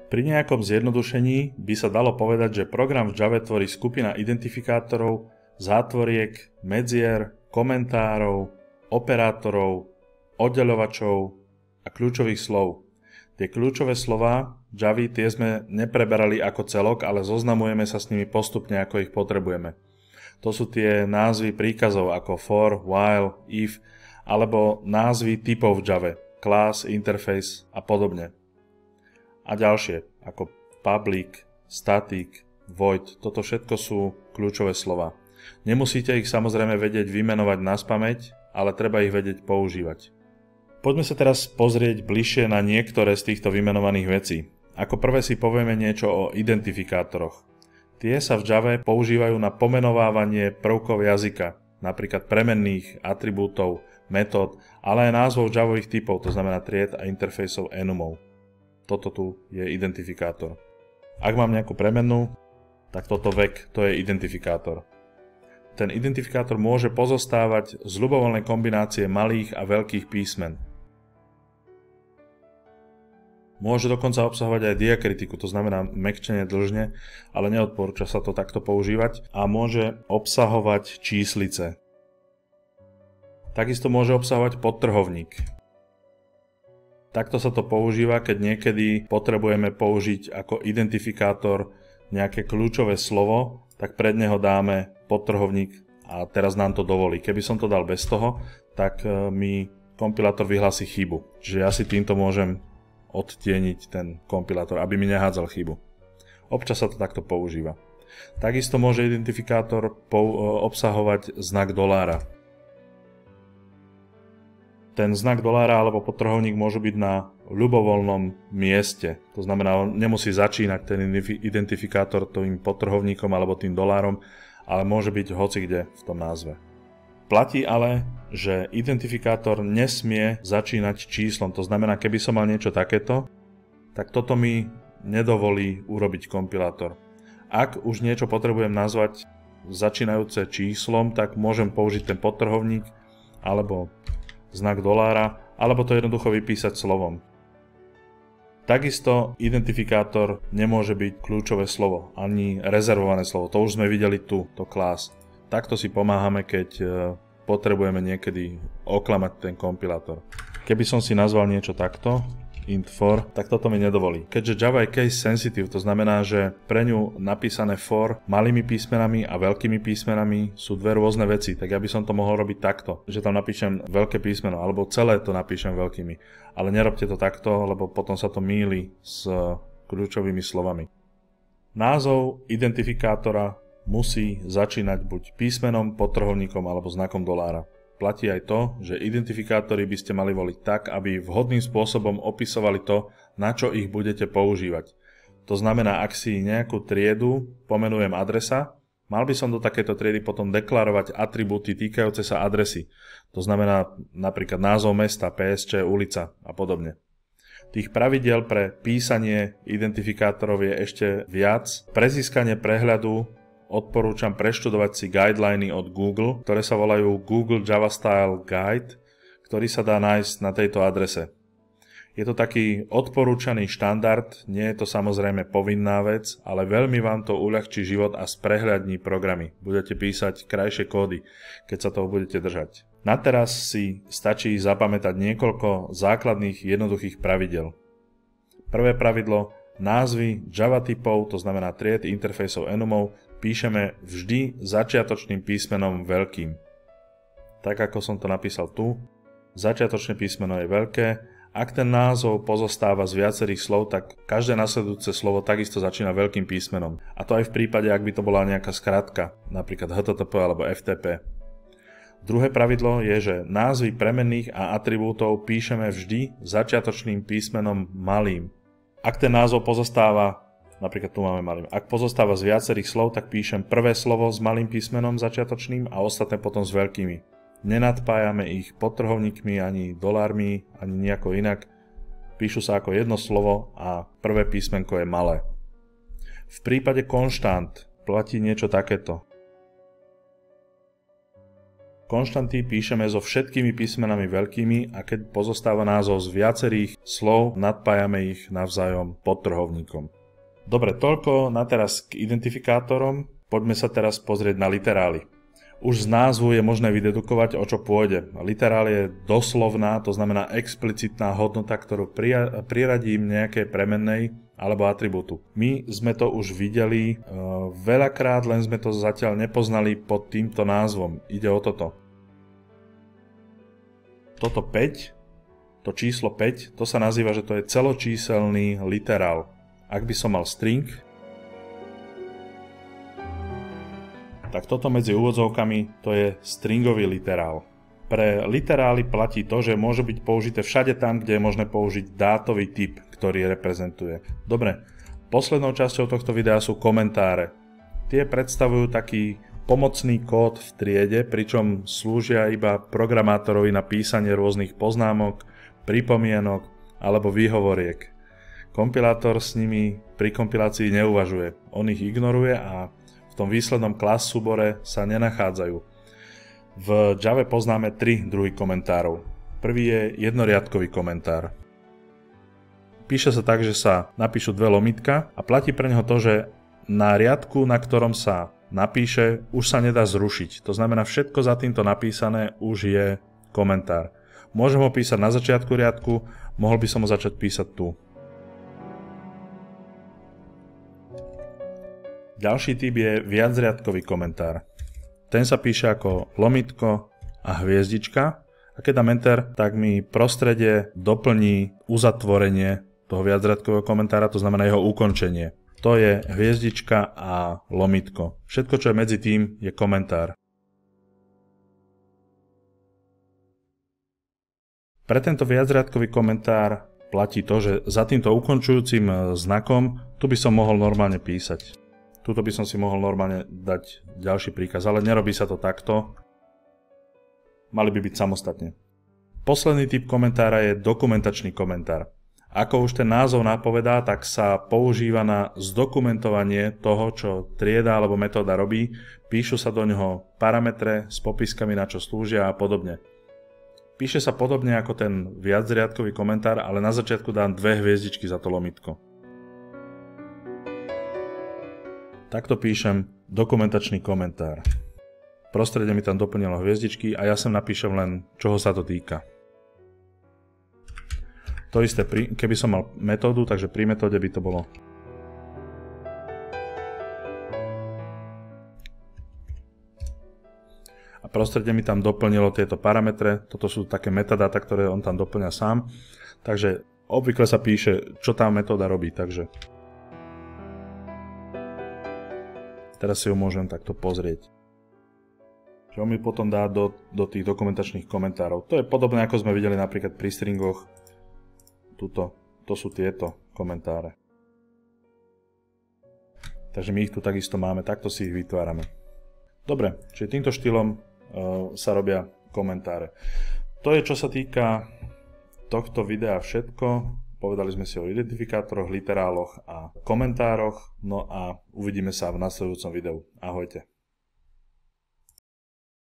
Pri nejakom zjednodušení by sa dalo povedať, že program v Java tvorí skupina identifikátorov, zátvoriek, medzier, komentárov, operátorov, oddeľovačov a kľúčových slov. Tie kľúčové slová Javy tie sme nepreberali ako celok, ale zoznamujeme sa s nimi postupne, ako ich potrebujeme. To sú tie názvy príkazov ako for, while, if, alebo názvy typov v Java, class, interface a podobne. A ďalšie, ako public, static, void, toto všetko sú kľúčové slova. Nemusíte ich samozrejme vedieť vymenovať naspamäť, ale treba ich vedieť používať. Poďme sa teraz pozrieť bližšie na niektoré z týchto vymenovaných vecí. Ako prvé si povieme niečo o identifikátoroch. Tie sa v Java používajú na pomenovávanie prvkov jazyka, napríklad premenných, atribútov, metód, ale aj názvov javových typov, to znamená tried a interfaceov enumov. Toto tu je identifikátor. Ak mám nejakú premennú, tak toto vek, to je identifikátor. Ten identifikátor môže pozostávať z ľubovoľnej kombinácie malých a veľkých písmen. Môže dokonca obsahovať aj diakritiku, to znamená mäkčenie dĺžne, ale neodporúča sa to takto používať, a môže obsahovať číslice. Takisto môže obsahovať podtrhovník. Takto sa to používa, keď niekedy potrebujeme použiť ako identifikátor nejaké kľúčové slovo, tak pred neho dáme podtrhovník a teraz nám to dovolí. Keby som to dal bez toho, tak mi kompilátor vyhlási chybu. Čiže ja si týmto môžem odtieniť ten kompilátor, aby mi nehádzal chybu. Občas sa to takto používa. Takisto môže identifikátor obsahovať znak dolára. Ten znak dolára alebo podtrhovník môžu byť na ľubovoľnom mieste. To znamená, on nemusí začínať ten identifikátor tým podtrhovníkom alebo tým dolárom, ale môže byť hocikde v tom názve. Platí ale, že identifikátor nesmie začínať číslom. To znamená, keby som mal niečo takéto, tak toto mi nedovolí urobiť kompilátor. Ak už niečo potrebujem nazvať začínajúce číslom, tak môžem použiť ten podtrhovník alebo znak dolára, alebo to jednoducho vypísať slovom. Takisto identifikátor nemôže byť kľúčové slovo, ani rezervované slovo. To už sme videli tu, to class. Takto si pomáhame, keď potrebujeme niekedy oklamať ten kompilátor. Keby som si nazval niečo takto, int for, tak toto mi nedovolí. Keďže Java je case sensitive, to znamená, že pre ňu napísané for malými písmenami a veľkými písmenami sú dve rôzne veci, tak ja by som to mohol robiť takto, že tam napíšem veľké písmeno, alebo celé to napíšem veľkými. Ale nerobte to takto, lebo potom sa to mýli s kľúčovými slovami. Názov identifikátora musí začínať buď písmenom, podtrhovníkom alebo znakom dolára. Platí aj to, že identifikátory by ste mali voliť tak, aby vhodným spôsobom opisovali to, na čo ich budete používať. To znamená, ak si nejakú triedu pomenujem adresa, mal by som do takéto triedy potom deklarovať atribúty týkajúce sa adresy. To znamená napríklad názov mesta, PSČ, ulica a podobne. Tých pravidiel pre písanie identifikátorov je ešte viac. Pre získanie prehľadu odporúčam preštudovať si guideliny od Google, ktoré sa volajú Google Java Style Guide, ktorý sa dá nájsť na tejto adrese. Je to taký odporúčaný štandard, nie je to samozrejme povinná vec, ale veľmi vám to uľahčí život a sprehľadní programy. Budete písať krajšie kódy, keď sa toho budete držať. Na teraz si stačí zapamätať niekoľko základných jednoduchých pravidel. Prvé pravidlo: názvy Java typov, to znamená tried, interfaceov, enumov, píšeme vždy začiatočným písmenom veľkým. Tak ako som to napísal tu, začiatočné písmeno je veľké. Ak ten názov pozostáva z viacerých slov, tak každé nasledujúce slovo takisto začína veľkým písmenom. A to aj v prípade, ak by to bola nejaká skratka, napríklad HTTP alebo FTP. Druhé pravidlo je, že názvy premenných a atribútov píšeme vždy začiatočným písmenom malým. Ak ten názov pozostáva, napríklad tu máme malým, ak pozostáva z viacerých slov, tak píšem prvé slovo s malým písmenom začiatočným a ostatné potom s veľkými. Nenadpájame ich podtrhovníkmi, ani dolármi, ani nejako inak. Píšu sa ako jedno slovo a prvé písmenko je malé. V prípade konštant platí niečo takéto. Konštanty píšeme so všetkými písmenami veľkými a keď pozostáva názov z viacerých slov, nadpájame ich navzájom podtrhovníkom. Dobre, toľko na teraz k identifikátorom. Poďme sa teraz pozrieť na literály. Už z názvu je možné vydedukovať, o čo pôjde. Literál je doslovná, to znamená explicitná hodnota, ktorú priradím nejakej premennej alebo atribútu. My sme to už videli veľakrát, len sme to zatiaľ nepoznali pod týmto názvom. Ide o toto. Toto 5, to číslo 5, to sa nazýva, že to je celočíselný literál. Ak by som mal string, tak toto medzi úvodzovkami to je stringový literál. Pre literály platí to, že môže byť použité všade tam, kde je možné použiť dátový typ, ktorý reprezentuje. Dobre, poslednou časťou tohto videa sú komentáre. Tie predstavujú taký pomocný kód v triede, pričom slúžia iba programátorovi na písanie rôznych poznámok, pripomienok alebo výhovoriek. Kompilátor s nimi pri kompilácii neuvažuje. On ich ignoruje a v tom výslednom class súbore sa nenachádzajú. V Java poznáme 3 druhy komentárov. Prvý je jednoriadkový komentár. Píše sa tak, že sa napíšu dve lomitka a platí pre neho to, že na riadku, na ktorom sa napíše, už sa nedá zrušiť. To znamená, všetko za týmto napísané už je komentár. Môžem ho písať na začiatku riadku, mohol by som ho začať písať tu. Ďalší typ je viacriadkový komentár. Ten sa píše ako lomitko a hviezdička a keď dám enter, tak mi prostredie doplní uzatvorenie toho viacriadkového komentára, to znamená jeho ukončenie. To je hviezdička a lomitko. Všetko, čo je medzi tým, je komentár. Pre tento viacriadkový komentár platí to, že za týmto ukončujúcim znakom tu by som mohol normálne písať. Tuto by som si mohol normálne dať ďalší príkaz, ale nerobí sa to takto. Mali by byť samostatne. Posledný typ komentára je dokumentačný komentár. Ako už ten názov napovedá, tak sa používa na zdokumentovanie toho, čo trieda alebo metóda robí. Píšu sa do neho parametre s popiskami, na čo slúžia a podobne. Píše sa podobne ako ten viacriadkový komentár, ale na začiatku dám 2 hviezdičky za to lomitko. Takto píšem dokumentačný komentár. Prostredie mi tam doplnilo hviezdičky a ja sem napíšem len, čoho sa to týka. To isté, keby som mal metódu, takže pri metóde by to bolo. A prostredie mi tam doplnilo tieto parametre. Toto sú také metadáta, ktoré on tam doplňa sám. Takže obvykle sa píše, čo tá metóda robí. Takže teraz si ho môžem takto pozrieť. Čo mi potom dá do tých dokumentačných komentárov. To je podobné, ako sme videli napríklad pri stringoch. To sú tieto komentáre. Takže my ich tu takisto máme, takto si ich vytvárame. Dobre, čiže týmto štýlom sa robia komentáre. To je, čo sa týka tohto videa všetko. Povedali sme si o identifikátoroch, literáloch a komentároch. No a uvidíme sa v nasledujúcom videu. Ahojte.